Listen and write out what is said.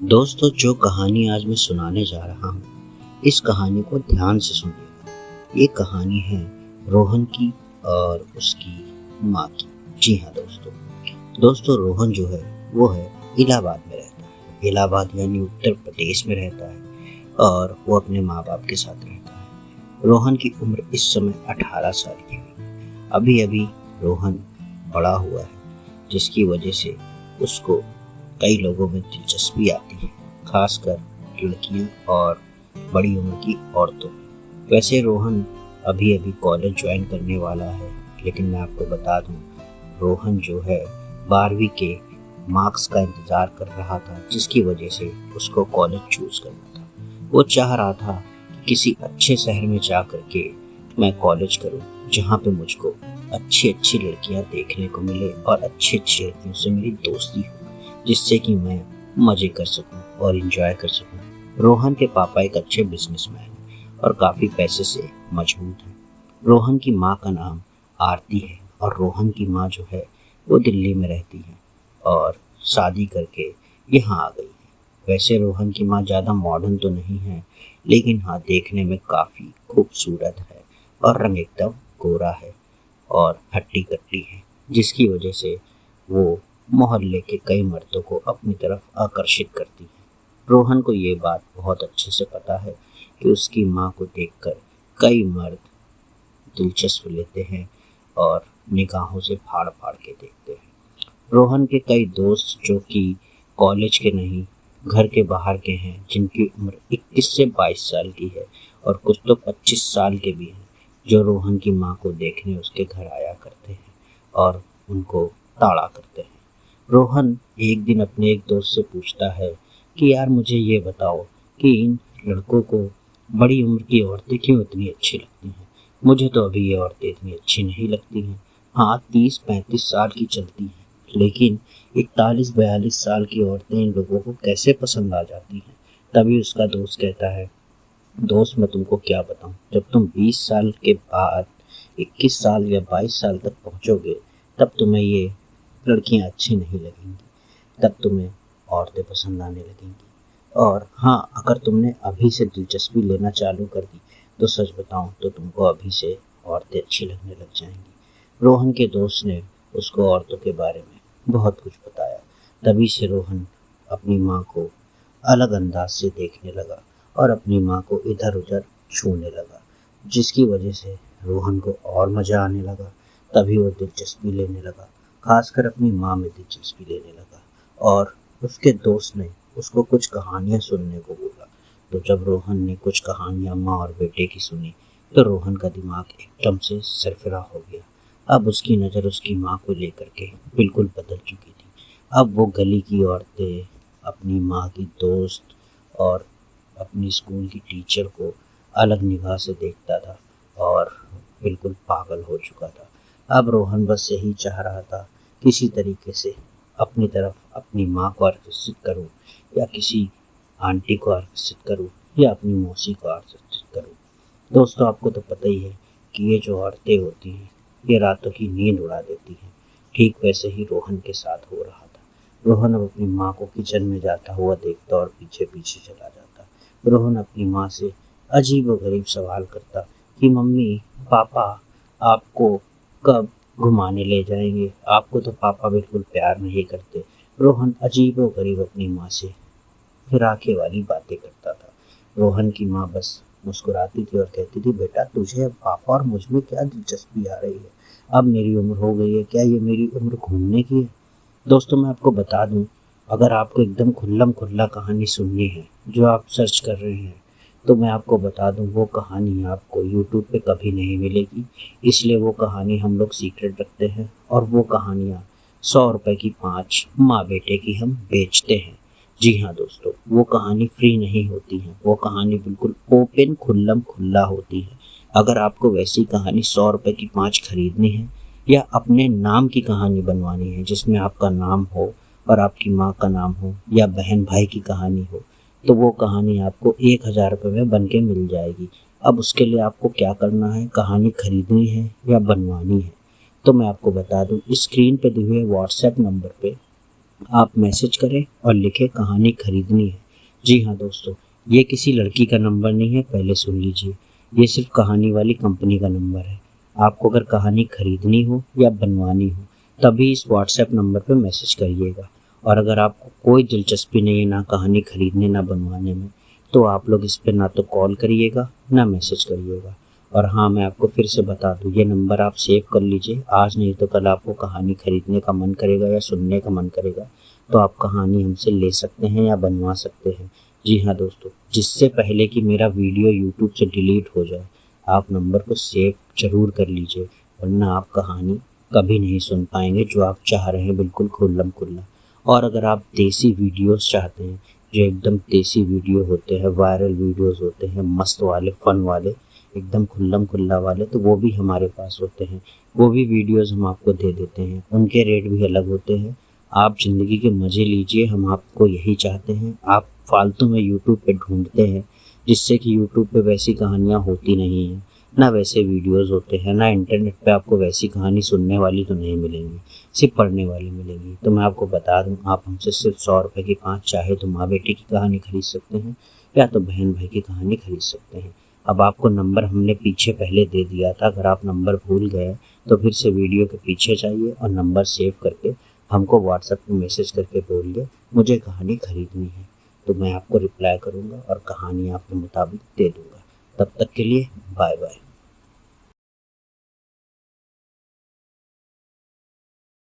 दोस्तों, जो कहानी आज मैं सुनाने जा रहा हूँ, इस कहानी को ध्यान से सुनिएगा। ये कहानी है रोहन की और उसकी माँ की। जी हाँ दोस्तों, रोहन जो है वो है इलाहाबाद में रहता है। इलाहाबाद यानी उत्तर प्रदेश में रहता है और वो अपने माँ बाप के साथ रहता है। रोहन की उम्र इस समय 18 साल की है। अभी अभी रोहन बड़ा हुआ है, जिसकी वजह से उसको कई लोगों में दिलचस्पी आती है, खासकर लड़कियों और बड़ी उम्र की औरतों में। वैसे रोहन अभी अभी कॉलेज ज्वाइन करने वाला है, लेकिन मैं आपको बता दूं, रोहन जो है 12वीं के मार्क्स का इंतज़ार कर रहा था, जिसकी वजह से उसको कॉलेज चूज़ करना था। वो चाह रहा था कि किसी अच्छे शहर में जा कर के मैं कॉलेज करूं, जहां पे मुझको अच्छी अच्छी लड़कियां देखने को मिले और अच्छी अच्छी लड़कियों से मेरी दोस्ती हो, जिससे कि मैं मज़े कर सकूं और एंजॉय कर सकूं। रोहन के पापा एक अच्छे बिजनेसमैन हैं और काफ़ी पैसे से मजबूत हैं। रोहन की माँ का नाम आरती है और रोहन की माँ जो है वो दिल्ली में रहती है और शादी करके यहाँ आ गई है। वैसे रोहन की माँ ज़्यादा मॉडर्न तो नहीं है, लेकिन हाँ, देखने में काफ़ी खूबसूरत है और रंग एकदम गोरा है और हट्टी कट्टी है, जिसकी वजह से वो मोहल्ले के कई मर्दों को अपनी तरफ आकर्षित करती है। रोहन को ये बात बहुत अच्छे से पता है कि उसकी माँ को देखकर कई मर्द दिलचस्प लेते हैं और निगाहों से फाड़ फाड़ के देखते हैं। रोहन के कई दोस्त जो कि कॉलेज के नहीं, घर के बाहर के हैं, जिनकी उम्र 21 से 22 साल की है और कुछ तो 25 साल के भी हैं, जो रोहन की माँ को देखने उसके घर आया करते हैं और उनको ताड़ा करते हैं। रोहन एक दिन अपने एक दोस्त से पूछता है कि यार, मुझे ये बताओ कि इन लड़कों को बड़ी उम्र की औरतें क्यों इतनी अच्छी लगती हैं। मुझे तो अभी ये औरतें इतनी अच्छी नहीं लगती हैं। हाँ, 30-35 साल की चलती हैं, लेकिन 41-42 साल की औरतें इन लोगों को कैसे पसंद आ जाती हैं। तभी उसका दोस्त कहता है, दोस्त मैं तुमको क्या बताऊं, जब तुम 20 साल के बाद 21 साल या 22 साल तक पहुंचोगे, तब तुम्हें ये लड़कियां अच्छी नहीं लगेंगी, तब तुम्हें औरतें पसंद आने लगेंगी। और हाँ, अगर तुमने अभी से दिलचस्पी लेना चालू कर दी, तो सच बताऊं तो तुमको अभी से औरतें अच्छी लगने लग जाएंगी। रोहन के दोस्त ने उसको औरतों के बारे में बहुत कुछ बताया। तभी से रोहन अपनी माँ को अलग अंदाज से देखने लगा और अपनी माँ को इधर उधर छूने लगा, जिसकी वजह से रोहन को और मज़ा आने लगा। तभी वो दिलचस्पी लेने लगा, खासकर अपनी माँ में दिलचस्पी लेने लगा। और उसके दोस्त ने उसको कुछ कहानियाँ सुनने को बोला। तो जब रोहन ने कुछ कहानियाँ माँ और बेटे की सुनी, तो रोहन का दिमाग एकदम से सरफरा हो गया। अब उसकी नज़र उसकी माँ को लेकर के बिल्कुल बदल चुकी थी। अब वो गली की औरतें, अपनी माँ की दोस्त और अपनी स्कूल की टीचर को अलग निगाह से देखता था और बिल्कुल पागल हो चुका था। अब रोहन बस यही चाह रहा था, किसी तरीके से अपनी तरफ अपनी माँ को आकर्षित करूं, या किसी आंटी को आकर्षित करूं, या अपनी मौसी को आकर्षित करूं। दोस्तों, आपको तो पता ही है कि ये जो औरतें होती हैं, ये रातों की नींद उड़ा देती हैं। ठीक वैसे ही रोहन के साथ हो रहा था। रोहन अब अपनी माँ को किचन में जाता हुआ देखता और पीछे पीछे चला जाता। रोहन अपनी माँ से अजीब व गरीब सवाल करता कि मम्मी, पापा आपको कब घुमाने ले जाएंगे, आपको तो पापा बिल्कुल प्यार नहीं करते। रोहन अजीब व गरीब अपनी माँ से फिराके वाली बातें करता था। रोहन की माँ बस मुस्कुराती थी और कहती थी, बेटा तुझे अब पापा और मुझ में क्या दिलचस्पी आ रही है, अब मेरी उम्र हो गई है, क्या ये मेरी उम्र घूमने की है। दोस्तों, मैं आपको बता दूं, अगर आपको एकदम खुल्लम खुल्ला कहानी सुननी है जो आप सर्च कर रहे हैं, तो मैं आपको बता दूं, वो कहानी आपको यूट्यूब पे कभी नहीं मिलेगी। इसलिए वो कहानी हम लोग सीक्रेट रखते हैं और वो कहानियाँ 100 रुपए की 5 माँ बेटे की हम बेचते हैं। जी हाँ दोस्तों, वो कहानी फ्री नहीं होती है, वो कहानी बिल्कुल ओपन खुल्लम खुल्ला होती है। अगर आपको वैसी कहानी 100 रुपए की 5 खरीदनी है, या अपने नाम की कहानी बनवानी है जिसमें आपका नाम हो और आपकी माँ का नाम हो, या बहन भाई की कहानी हो, तो वो कहानी आपको 1000 रुपये में बन के मिल जाएगी। अब उसके लिए आपको क्या करना है, कहानी खरीदनी है या बनवानी है, तो मैं आपको बता दूं, स्क्रीन पे दिए हुए व्हाट्सएप नंबर पे आप मैसेज करें और लिखें कहानी खरीदनी है। जी हाँ दोस्तों, ये किसी लड़की का नंबर नहीं है, पहले सुन लीजिए। ये सिर्फ कहानी वाली कंपनी का नंबर है। आपको अगर कहानी खरीदनी हो या बनवानी हो तभी इस व्हाट्सएप नंबर पर मैसेज करिएगा। और अगर आपको कोई दिलचस्पी नहीं है ना कहानी खरीदने ना बनवाने में, तो आप लोग इस पर ना तो कॉल करिएगा ना मैसेज करिएगा। और हाँ, मैं आपको फिर से बता दूँ, ये नंबर आप सेव कर लीजिए। आज नहीं तो कल आपको कहानी खरीदने का मन करेगा या सुनने का मन करेगा तो आप कहानी हमसे ले सकते हैं या बनवा सकते हैं। जी हाँ दोस्तों, जिससे पहले कि मेरा वीडियो यूट्यूब से डिलीट हो जाए, आप नंबर को सेव ज़रूर कर लीजिए, वरना आप कहानी कभी नहीं सुन पाएंगे जो आप चाह रहे हैं, बिल्कुल खुल्लम खुल्ला। और अगर आप देसी वीडियोस चाहते हैं, जो एकदम देसी वीडियो होते हैं, वायरल वीडियोस होते हैं, मस्त वाले, फन वाले, एकदम खुल्लम खुल्ला वाले, तो वो भी हमारे पास होते हैं। वो भी वीडियोस हम आपको दे देते हैं, उनके रेट भी अलग होते हैं। आप ज़िंदगी के मज़े लीजिए, हम आपको यही चाहते हैं। आप फालतू में यूट्यूब पे ढूंढते हैं, जिससे कि यूट्यूब पे वैसी कहानियाँ होती नहीं हैं, ना वैसे वीडियोस होते हैं, ना इंटरनेट पे आपको वैसी कहानी सुनने वाली तो नहीं मिलेंगी, सिर्फ पढ़ने वाली मिलेंगी। तो मैं आपको बता दूं, आप हमसे सिर्फ 100 रुपये की 5 चाहे तो माँ बेटी की कहानी खरीद सकते हैं या तो बहन भाई की कहानी खरीद सकते हैं। अब आपको नंबर हमने पीछे पहले दे दिया था, अगर आप नंबर भूल गए तो फिर से वीडियो के पीछे जाइए और नंबर सेव करके हमको व्हाट्सएप पे मैसेज करके बोलिए मुझे कहानी खरीदनी है, तो मैं आपको रिप्लाई करूँगा और कहानी आपके मुताबिक दे दूँगा। तब तक के लिए बाय बाय।